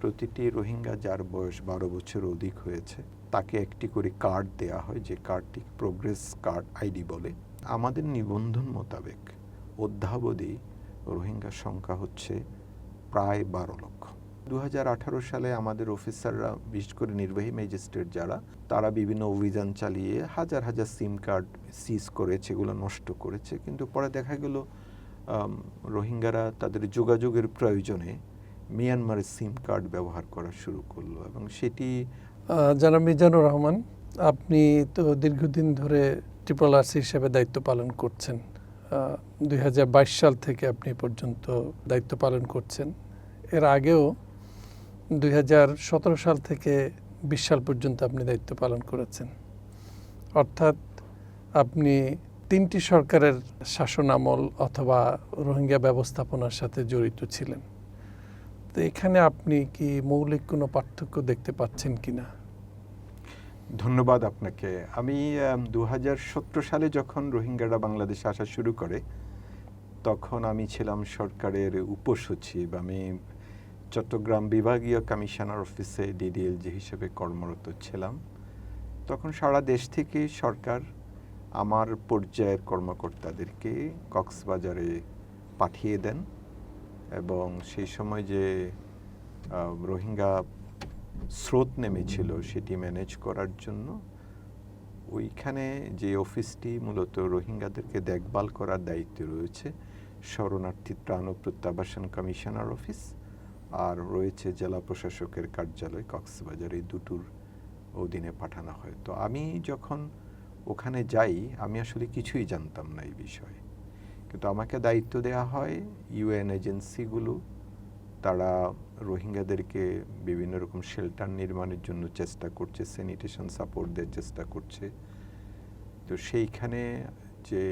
প্রতিটি রোহিঙ্গা যার বয়স 12 বছর অধিক হয়েছে তাকে একটি করে কার্ড দেয়া হয়, যে কার্ডটি প্রোগ্রেস কার্ড আইডি বলে। আমাদের নিবন্ধন মোতাবেক অদ্যাবধি রোহিঙ্গার সংখ্যা হচ্ছে প্রায় 12 লক্ষ। 2018 সালে আমাদের অফিসাররা, বিশেষ করে নির্বাহী ম্যাজিস্ট্রেট যারা, তারা বিভিন্ন অভিযান চালিয়ে হাজার হাজার সিম কার্ড সিজ করেছে, এগুলো নষ্ট করেছে। কিন্তু পরে দেখা গেল রোহিঙ্গারা তাদের যোগাযোগের প্রয়োজনে মিয়ানমারের সিম কার্ড ব্যবহার করা শুরু করলো, এবং সেটি জনাব মিজানুর রহমান, আপনি তো দীর্ঘদিন ধরে RRRC হিসেবে দায়িত্ব পালন করছেন। 2022 সাল থেকে আপনি পর্যন্ত দায়িত্ব পালন করছেন। এর আগেও 2017 সাল থেকে 20 সাল পর্যন্ত আপনি দায়িত্ব পালন করেছেন। অর্থাৎ আপনি 3টি সরকারের শাসনামল অথবা রোহিঙ্গা ব্যবস্থাপনার সাথে জড়িত ছিলেন। তো এখানে আপনি কি মৌলিক কোনো পার্থক্য দেখতে পাচ্ছেন কিনা? ধন্যবাদ আপনাকে। আমি 2017 সালে যখন রোহিঙ্গারা বাংলাদেশে আসা শুরু করে, তখন আমি ছিলাম সরকারের উপসচিব। আমি চট্টগ্রাম বিভাগীয় কমিশনার অফিসে DDLG হিসেবে কর্মরত ছিলাম। তখন সারা দেশ থেকে সরকার আমার পর্যায়ের কর্মকর্তাদেরকে কক্সবাজারে পাঠিয়ে দেন, এবং সেই সময় যে রোহিঙ্গা স্রোত নেমেছিল সেটি ম্যানেজ করার জন্য ওইখানে যে অফিসটি মূলত রোহিঙ্গাদেরকে দেখভাল করার দায়িত্বে রয়েছে, শরণার্থী ত্রাণ ও প্রত্যাবাসন কমিশনার অফিস, আর রয়েছে জেলা প্রশাসকের কার্যালয় কক্সবাজার, এই দুটোর অধীনে পাঠানো হয়। তো আমি যখন ওখানে যাই, আমি আসলে কিছুই জানতাম না এই বিষয়ে, কিন্তু আমাকে দায়িত্ব দেওয়া হয় UN এজেন্সিগুলো তারা রোহিঙ্গাদেরকে বিভিন্ন রকম শেল্টার নির্মাণের জন্য চেষ্টা করছে, স্যানিটেশন সাপোর্ট দেওয়ার চেষ্টা করছে। তো সেইখানে যে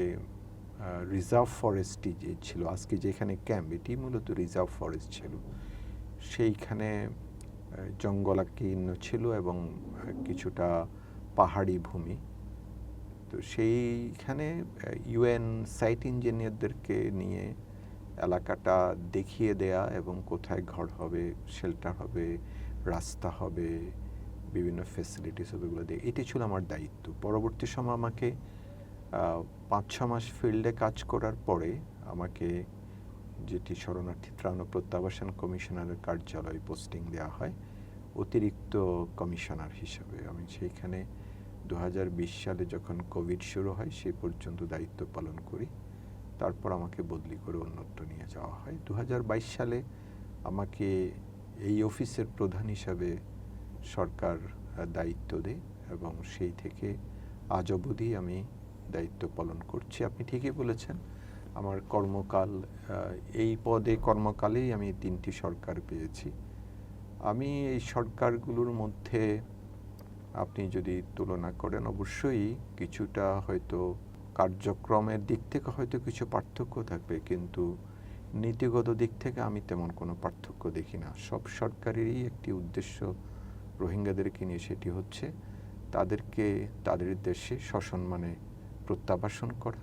রিজার্ভ ফরেস্টটি যে ছিল, আজকে যেখানে ক্যাম্প, এটি মূলত রিজার্ভ ফরেস্ট ছিল। সেইখানে জঙ্গলাকীর্ণ ছিল এবং কিছুটা পাহাড়ি ভূমি। তো সেইখানে UN সাইট ইঞ্জিনিয়ারদেরকে নিয়ে এলাকাটা দেখিয়ে দেয়া এবং কোথায় ঘর হবে, শেল্টার হবে, রাস্তা হবে, বিভিন্ন ফ্যাসিলিটিস হবে, এগুলো দিয়ে, এটি ছিল আমার দায়িত্ব। পরবর্তী সময় আমাকে 5-6 মাস ফিল্ডে কাজ করার পরে আমাকে যেটি শরণার্থী ত্রাণ ও প্রত্যাবাসন কমিশনারের কার্যালয়ে পোস্টিং দেওয়া হয় অতিরিক্ত কমিশনার হিসেবে। আমি সেইখানে 2020 সালে যখন কোভিড শুরু হয় সেই পর্যন্ত দায়িত্ব পালন করি। তারপর আমাকে বদলি করে অন্যত্র নিয়ে যাওয়া হয়। 2022 সালে আমাকে এই অফিসের প্রধান হিসাবে সরকার দায়িত্ব দেয়, এবং সেই থেকে আজ অবধি আমি দায়িত্ব পালন করছি। আপনি ঠিকই বলেছেন, আমার কর্মকাল, এই পদে কর্মকালেই আমি 3টি সরকার পেয়েছি। আমি এই সরকারগুলোর মধ্যে আপনি যদি তুলনা করেন, অবশ্যই কিছুটা হয়তো কার্যক্রমের দিক থেকে হয়তো কিছু পার্থক্য থাকবে, কিন্তু নীতিগত দিক থেকে আমি তেমন কোনো পার্থক্য দেখি না। সব সরকারেরই একটি উদ্দেশ্য রোহিঙ্গাদেরকে নিয়ে, সেটি হচ্ছে তাদেরকে তাদের দেশে সসম্মানে প্রত্যাবাসন করা।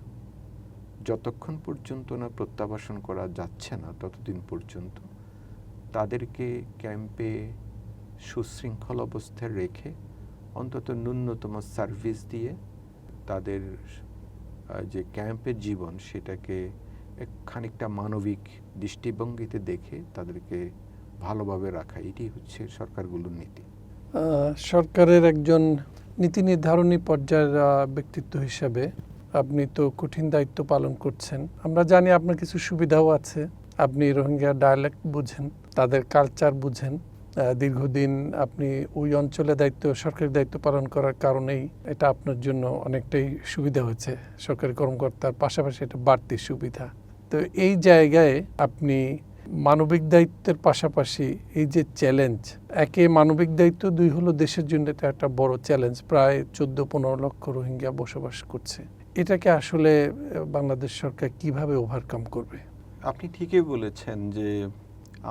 যতক্ষণ পর্যন্ত না প্রত্যাবাসন করা যাচ্ছে না, ততদিন পর্যন্ত তাদেরকে ক্যাম্পে সুশৃঙ্খল অবস্থায় রেখে অন্তত ন্যূনতম সার্ভিস দিয়ে তাদের যে ক্যাম্পের জীবন সেটাকে খানিকটা মানবিক দৃষ্টিভঙ্গিতে দেখে তাদেরকে ভালোভাবে রাখা, এটি হচ্ছে সরকারগুলোর নীতি। সরকারের একজন নীতি নির্ধারণী পর্যায়ের ব্যক্তিত্ব হিসাবে আপনি তো কঠিন দায়িত্ব পালন করছেন। আমরা জানি আপনার কিছু সুবিধাও আছে। আপনি রোহিঙ্গা ডায়ালেক্ট বুঝেন, তাদের কালচার বুঝেন। দীর্ঘদিন আপনি ওই অঞ্চলে সরকারি দায়িত্ব পালন করার কারণেই এটা আপনার জন্য অনেকটাই সুবিধা হয়েছে। সরকারি কর্মকর্তার পাশাপাশি এটা বাড়তি সুবিধা। তো এই জায়গায় আপনি মানবিক দায়িত্বের পাশাপাশি এই যে চ্যালেঞ্জ, একে মানবিক দায়িত্ব, 2 হলো দেশের জন্য এটা একটা বড় চ্যালেঞ্জ। প্রায় 14-15 লক্ষ রোহিঙ্গা বসবাস করছে। এটাকে আসলে বাংলাদেশ সরকার কিভাবে ওভারকাম করবে? আপনি ঠিকই বলেছেন যে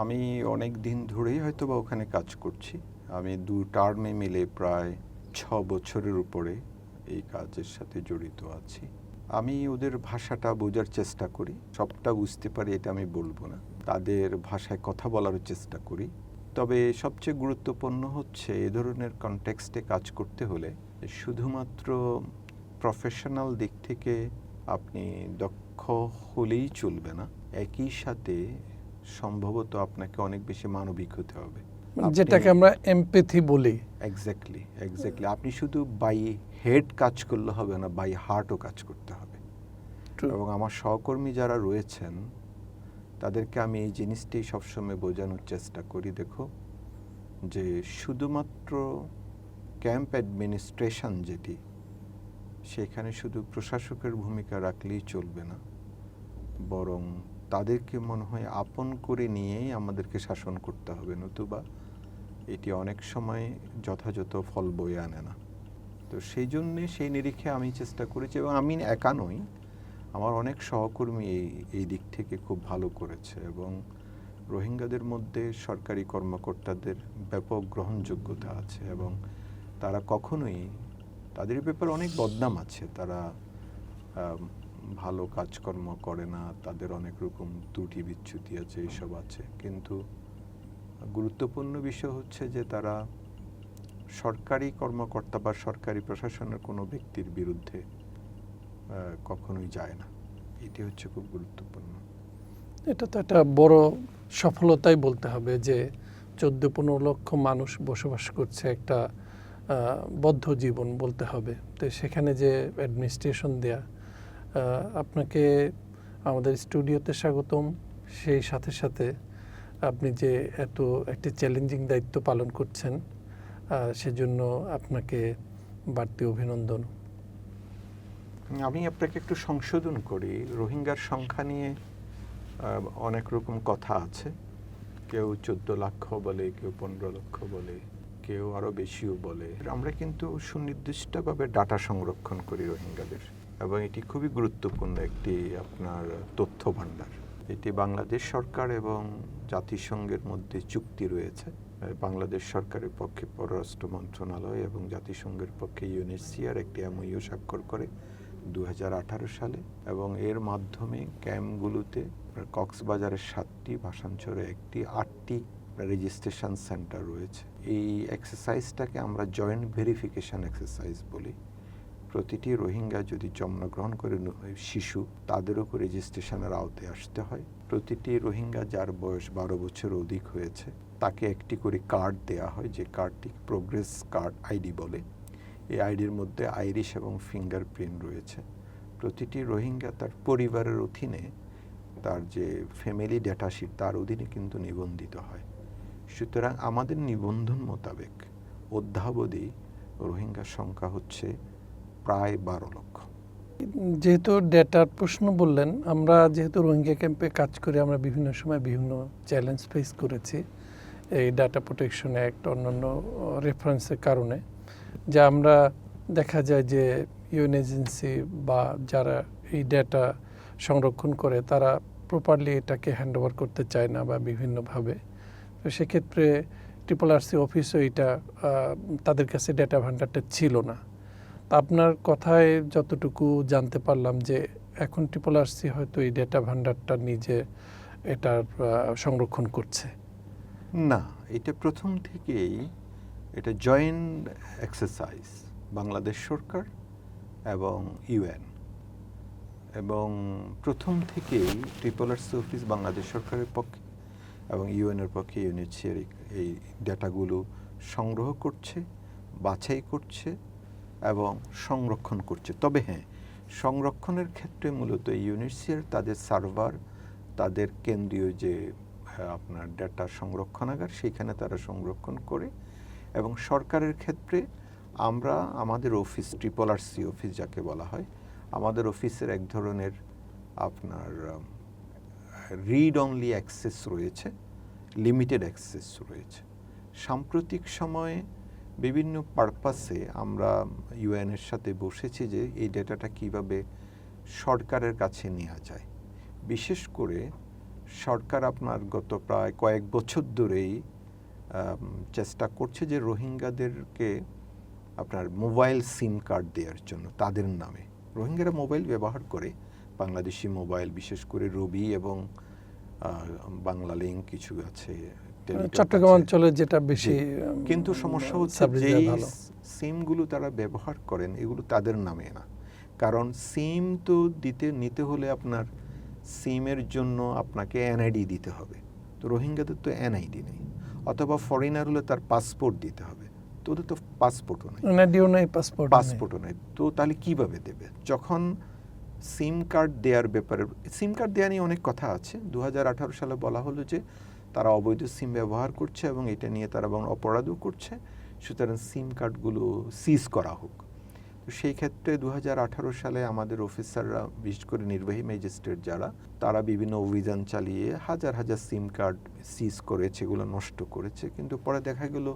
আমি অনেক দিন ধরেই হয়তো বা ওখানে কাজ করছি। আমি 2 টার্মে মিলে প্রায় 6 বছরের উপরে এই কাজের সাথে জড়িত আছি। আমি ওদের ভাষাটা বোঝার চেষ্টা করি, সবটা বুঝতে পারি এটা আমি বলবো না, তাদের ভাষায় কথা বলার চেষ্টা করি। তবে সবচেয়ে গুরুত্বপূর্ণ হচ্ছে এ ধরনের কনটেক্সটে কাজ করতে হলে শুধুমাত্র প্রফেশনাল দিক থেকে আপনি দক্ষ হলেই চলবে না, একই সাথে সম্ভবত আপনাকে অনেক বেশি মানবিক হতে হবে। যেটাকে আমরা এমপ্যাথি বলি। এক্স্যাক্টলি। আপনি শুধু বাই হেড কাজ করলে হবে না, বাই হার্টও কাজ করতে হবে। True. এবং আমার সহকর্মী যারা রয়েছেন তাদেরকে আমি এই জিনিসটি সবসময় বোঝানোর চেষ্টা করি, দেখো যে শুধুমাত্র ক্যাম্প অ্যাডমিনিস্ট্রেশন যেটি, সেখানে শুধু প্রশাসকের ভূমিকা রাখলেই চলবে না, বরং তাদেরকে মনে হয় আপন করে নিয়েই আমাদেরকে শাসন করতে হবে, নতুবা এটি অনেক সময় যথাযথ ফল বয়ে আনে না। তো সেই জন্যে সেই নিরিখে আমি চেষ্টা করেছি, এবং আমি একা নই, আমার অনেক সহকর্মী এই দিক থেকে খুব ভালো করেছে, এবং রোহিঙ্গাদের মধ্যে সরকারি কর্মকর্তাদের ব্যাপক গ্রহণযোগ্যতা আছে, এবং তারা কখনোই, তাদের ব্যাপারে অনেক বদনাম আছে, তারা ভালো কাজকর্ম করে না, তাদের অনেক রকম ত্রুটি বিচ্যুতি আছে, এইসব আছে, কিন্তু গুরুত্বপূর্ণ বিষয় হচ্ছে যে তারা সরকারি কর্মকর্তা বা সরকারি প্রশাসনের কোনো ব্যক্তির বিরুদ্ধে কখনোই যায় না। এটি হচ্ছে খুব গুরুত্বপূর্ণ। এটা তো একটা বড় সফলতাই বলতে হবে যে 14-15 লক্ষ মানুষ বসবাস করছে একটা বদ্ধ জীবন বলতে হবে। তো সেখানে যে অ্যাডমিনিস্ট্রেশন দেয়া, আপনাকে আমাদের স্টুডিওতে স্বাগতম। সেই সাথে সাথে আপনি যে এত একটি চ্যালেঞ্জিং দায়িত্ব পালন করছেন, সেজন্য আপনাকে বাড়তি অভিনন্দন। আমি আপনাকে একটু সংশোধন করি, রোহিঙ্গার সংখ্যা নিয়ে অনেক রকম কথা আছে, কেউ 14 লক্ষ বলে, কেউ 15 লক্ষ বলে, কেউ আরও বেশিও বলে। আমরা কিন্তু সুনির্দিষ্টভাবে ডাটা সংরক্ষণ করি রোহিঙ্গাদের, এবং এটি খুবই গুরুত্বপূর্ণ একটি আপনার তথ্য ভাণ্ডার। এটি বাংলাদেশ সরকার এবং জাতিসংঘের মধ্যে চুক্তি রয়েছে। বাংলাদেশ সরকারের পক্ষে পররাষ্ট্র মন্ত্রণালয় এবং জাতিসংঘের পক্ষে ইউএনএইচসিআর একটি এমওইউ স্বাক্ষর করে 2018 সালে, এবং এর মাধ্যমে ক্যাম্পগুলোতে কক্সবাজারের 7টি, ভাসানচরে 1টি, 8টি রেজিস্ট্রেশন সেন্টার রয়েছে। এই এক্সারসাইজটাকে আমরা জয়েন্ট ভেরিফিকেশন এক্সারসাইজ বলি। প্রতিটি রোহিঙ্গা যদি জন্মগ্রহণ করে শিশু, তাদেরও রেজিস্ট্রেশনের আওতায় আসতে হয়। প্রতিটি রোহিঙ্গা যার বয়স 12 বছর অধিক হয়েছে তাকে একটি করে কার্ড দেয়া হয়, যে কার্ডটি প্রোগ্রেস কার্ড আইডি বলে। এই আইডির মধ্যে আইরিশ এবং ফিঙ্গারপ্রিন্ট রয়েছে। প্রতিটি রোহিঙ্গা তার পরিবারের অধীনে, তার যে ফ্যামিলি ডেটাশিট, তার অধীনে কিন্তু নিবন্ধিত হয়। সুতরাং আমাদের নিবন্ধন মোতাবেক অদ্যাবধি রোহিঙ্গার সংখ্যা হচ্ছে প্রায় 12 লক্ষ। যেহেতু ডেটার প্রশ্ন বললেন, আমরা যেহেতু রোহিঙ্গা ক্যাম্পে কাজ করে আমরা বিভিন্ন সময় বিভিন্ন চ্যালেঞ্জ ফেস করেছি এই ডাটা প্রোটেকশন অ্যাক্ট, অন্যান্য রেফারেন্সের কারণে, যা আমরা দেখা যায় যে ইউএন এজেন্সি বা যারা এই ডেটা সংরক্ষণ করে তারা প্রপারলি এটাকে হ্যান্ডওভার করতে চায় না বা বিভিন্নভাবে। তো সেক্ষেত্রে RRC অফিসও এটা তাদের কাছে ডেটা ভান্ডারটা ছিল না। তা আপনার কথায় যতটুকু জানতে পারলাম যে এখন RRC হয়তো এই ডেটা ভান্ডারটা নিজে এটার সংরক্ষণ করছে। না, এটা প্রথম থেকেই এটা জয়েন্ট এক্সারসাইজ বাংলাদেশ সরকার এবং ইউএন, এবং প্রথম থেকেই RRC অফিস বাংলাদেশ সরকারের পক্ষে এবং ইউএনের পক্ষে ইউএনএইচসিআর এই ডেটাগুলো সংগ্রহ করছে, বাছাই করছে এবং সংরক্ষণ করছে। তবে হ্যাঁ, সংরক্ষণের ক্ষেত্রে মূলত ইউএনএইচসিআর তাদের সার্ভার, তাদের কেন্দ্রীয় যে আপনার ডেটা সংরক্ষণাগার, সেইখানে তারা সংরক্ষণ করে, এবং সরকারের ক্ষেত্রে আমরা আমাদের অফিস RRC অফিস যাকে বলা হয়, আমাদের অফিসের এক ধরনের আপনার রিড অনলি অ্যাক্সেস রয়েছে, লিমিটেড অ্যাক্সেস রয়েছে। সাম্প্রতিক সময়ে বিভিন্ন পারপাসে আমরা ইউএনের সাথে বসেছি যে এই ডেটাটা কিভাবে সরকারের কাছে নেওয়া যায়। বিশেষ করে সরকার আপনার গত প্রায় কয়েক বছর ধরেই চেষ্টা করছে যে রোহিঙ্গাদেরকে আপনার মোবাইল সিম কার্ড দেওয়ার জন্য তাদের নামে। রোহিঙ্গারা মোবাইল ব্যবহার করে, বাংলাদেশি মোবাইল, বিশেষ করে রবি এবং বাংলালিংক কিছু আছে, চট্টগ্রাম অঞ্চলে যেটা বেশি কিন্তু সমস্যা হচ্ছে সার্ভিস যেই ভালো। সিমগুলো তারা ব্যবহার করেন এগুলো তাদের নামে না, কারণ সিম তো নিতে হলে আপনার সিমের জন্য আপনাকে এনআইডি দিতে হবে। তো রোহিঙ্গাদের তো এনআইডি নেই, অথবা ফরেনার হলে তার পাসপোর্ট দিতে হবে, তো ওদের তো পাসপোর্টও নেই, এনআইডিও নেই, পাসপোর্টও নেই। তো তাহলে কিভাবে দেবে? যখন সিম কার্ড দেওয়ার ব্যাপারে, সিম কার্ড দেওয়া নিয়ে অনেক কথা আছে। 2018 সালে বলা হলো যে তারা অবৈধ সিম ব্যবহার করছে এবং এটা নিয়ে তারা এবং অপরাধও করছে, সুতরাং সিম কার্ডগুলো সিজ করা হোক। তো সেই ক্ষেত্রে 2018 সালে আমাদের অফিসাররা, বিশেষ করে নির্বাহী ম্যাজিস্ট্রেট যারা, তারা বিভিন্ন অভিযান চালিয়ে হাজার হাজার সিম কার্ড সিজ করেছে, এগুলো নষ্ট করেছে। কিন্তু পরে দেখা গেল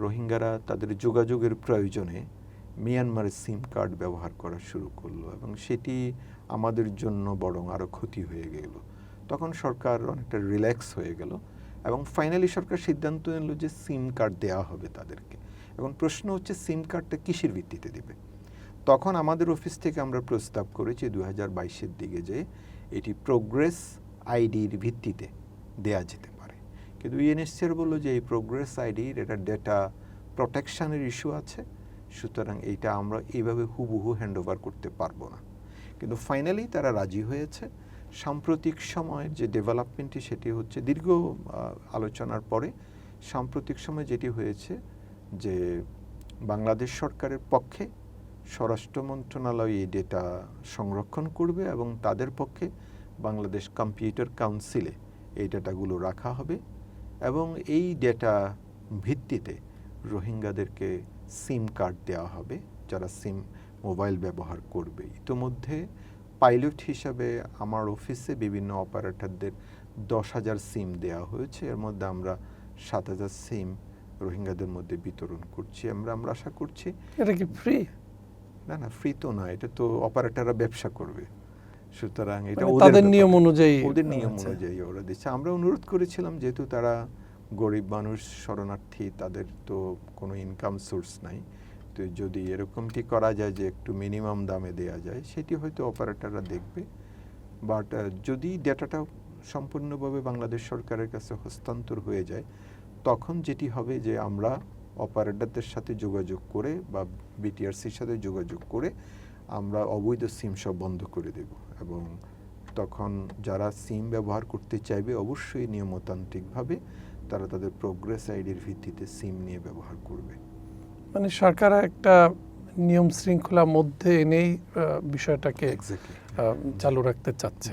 রোহিঙ্গারা তাদের যোগাযোগের প্রয়োজনে মিয়ানমারের সিম কার্ড ব্যবহার করা শুরু করলো এবং সেটি আমাদের জন্য বরং আরও ক্ষতি হয়ে গেল। তখন সরকার অনেকটা রিল্যাক্স হয়ে গেল এবং ফাইনালি সরকার সিদ্ধান্ত নিল যে সিম কার্ড দেওয়া হবে তাদেরকে। এখন প্রশ্ন হচ্ছে সিম কার্ডটা কিসের ভিত্তিতে দেবে? তখন আমাদের অফিস থেকে আমরা প্রস্তাব করেছি 2022-এর দিকে যে এটি প্রোগ্রেস আইডির ভিত্তিতে দেয়া যেতে পারে, কিন্তু ইউএনএইচসিআর বললো যে এই প্রোগ্রেস আইডির এটা ডেটা প্রোটেকশনের ইস্যু আছে, সুতরাং এইটা আমরা এইভাবে হুবহু হ্যান্ডওভার করতে পারবো না। কিন্তু ফাইনালি তারা রাজি হয়েছে। সাম্প্রতিক সময়ের যে ডেভেলপমেন্টটি সেটি হচ্ছে দীর্ঘ আলোচনার পরে সাম্প্রতিক সময় যেটি হয়েছে যে বাংলাদেশ সরকারের পক্ষে স্বরাষ্ট্র মন্ত্রণালয় এই ডেটা সংরক্ষণ করবে এবং তাদের পক্ষে বাংলাদেশ কম্পিউটার কাউন্সিলে এই ডেটাগুলো রাখা হবে এবং এই ডেটা ভিত্তিতে রোহিঙ্গাদেরকে সিম কার্ড দেওয়া হবে যারা সিম মোবাইল ব্যবহার করবে। ইতোমধ্যে পাইলট হিসাবে আমার অফিসে বিভিন্ন অপারেটরদের 10,000 সিম দেওয়া হয়েছে। এর মধ্যে আমরা 7,000 সিম রোহিঙ্গাদের মধ্যে বিতরণ করছি। আমরা আশা করছি। এটা কি ফ্রি? না, ফ্রি তো না, এটা তো অপারেটররা ব্যবসা করবে, সুতরাং এটা তাদের নিয়ম অনুযায়ী, ওদের নিয়ম অনুযায়ী ওরা দিচ্ছে। আমরা অনুরোধ করেছিলাম যেহেতু তারা গরিব মানুষ, শরণার্থী, তাদের তো কোনো ইনকাম সোর্স নাই, তো যদি এরকমটি করা যায় যে একটু মিনিমাম দামে দেয়া যায় সেটি হয়তো অপারেটররা দেখবে। বাট যদি ডেটাটা সম্পূর্ণভাবে বাংলাদেশ সরকারের কাছে হস্তান্তর হয়ে যায় তখন যেটি হবে যে আমরা অপারেটরদের সাথে যোগাযোগ করে বা বিটিআরসির সাথে যোগাযোগ করে আমরা অবৈধ সিম সব বন্ধ করে দেব এবং তখন যারা সিম ব্যবহার করতে চাইবে অবশ্যই নিয়মতান্ত্রিকভাবে তারা তাদের প্রোগ্রেস আইডির ভিত্তিতে সিম নিয়ে ব্যবহার করবে। মানে সরকার একটা নিয়ম শৃঙ্খলার মধ্যে এনেই বিষয়টাকে চালু রাখতে চাচ্ছে।